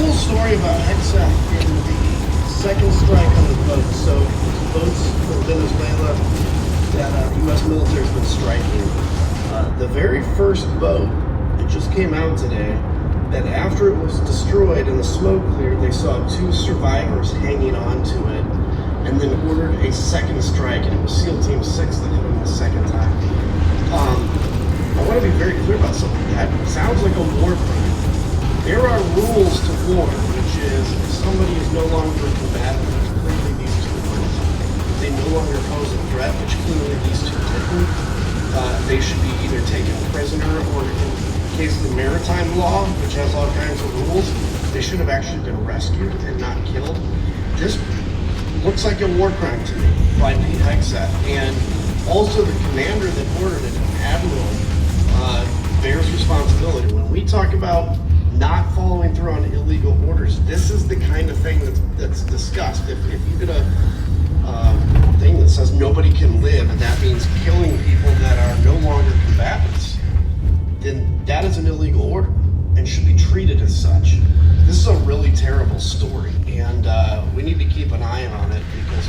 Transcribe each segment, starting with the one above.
whole story about Hegseth in the second strike on the boats. So boats from Venezuela that the U.S. military has been striking. The very first boat, it just came out today, that after it was destroyed and the smoke cleared, they saw two survivors hanging onto it, and then ordered a second strike, and it was SEAL Team 6 that hit them the second time. I want to be very clear about something. That sounds like a war crime. There are rules to war, which is if somebody is no longer a combatant, which clearly these two weren't, they no longer pose a threat, which clearly these two didn't, they should be either taken prisoner or, in case of the maritime law, which has all kinds of rules, they should have actually been rescued and not killed. This looks like a war crime to me by Pete Hegseth. And also the commander that ordered it, Admiral, bears responsibility. When we talk about not following through on illegal orders, this is the kind of thing that's discussed. If you get a thing that says nobody can live, and that means killing people that are no longer combatants, then that is an illegal order and should be treated as such. This is a really terrible story, and we need to keep an eye on it, because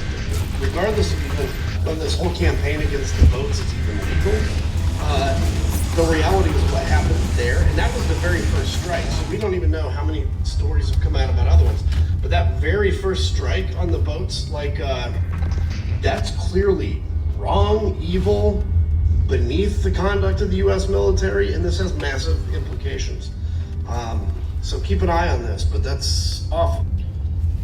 regardless of even whether this whole campaign against the boats is even legal, the reality is what happened there, and that was the very first strike. So we don't even know how many stories have come out about other ones. But that very first strike on the boats, that's clearly wrong, evil, beneath the conduct of the U.S. military, and this has massive implications. So keep an eye on this, but that's awful.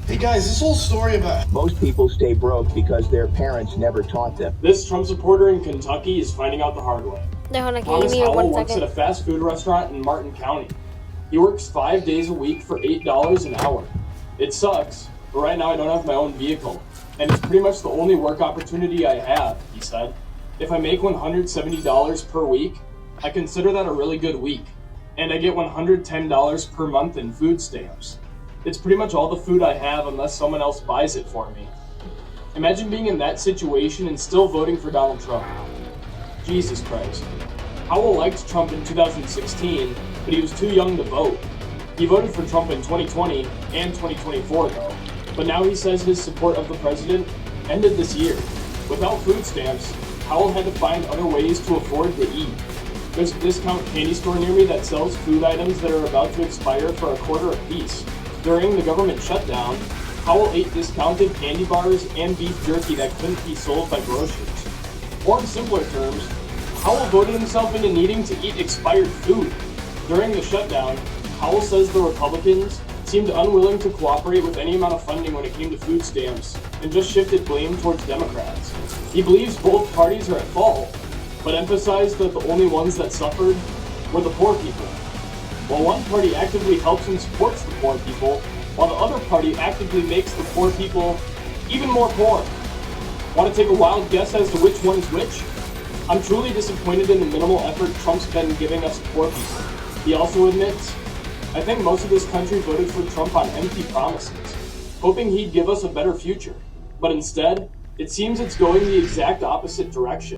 Hey guys, this whole story about... Most people stay broke because their parents never taught them. This Trump supporter in Kentucky is finding out the hard way. No, hold on, can you Thomas give me Howell 1 works second? at a fast food restaurant in Martin County. He works 5 days a week for $8 an hour. It sucks, but right now I don't have my own vehicle, and it's pretty much the only work opportunity I have, he said. If I make $170 per week, I consider that a really good week, and I get $110 per month in food stamps. It's pretty much all the food I have unless someone else buys it for me. Imagine being in that situation and still voting for Donald Trump. Jesus Christ. Howell liked Trump in 2016, but he was too young to vote. He voted for Trump in 2020 and 2024 though, but now he says his support of the president ended this year. Without food stamps, Howell had to find other ways to afford to eat. There's a discount candy store near me that sells food items that are about to expire for $0.25 a piece. During the government shutdown, Howell ate discounted candy bars and beef jerky that couldn't be sold by grocers. Or in simpler terms, Howell voted himself into needing to eat expired food. During the shutdown, Howell says the Republicans seemed unwilling to cooperate with any amount of funding when it came to food stamps and just shifted blame towards Democrats. He believes both parties are at fault, but emphasized that the only ones that suffered were the poor people. While one party actively helps and supports the poor people, while the other party actively makes the poor people even more poor. Want to take a wild guess as to which one is which? I'm truly disappointed in the minimal effort Trump's been giving us poor people. He also admits, I think most of this country voted for Trump on empty promises, hoping he'd give us a better future. But instead, it seems it's going the exact opposite direction.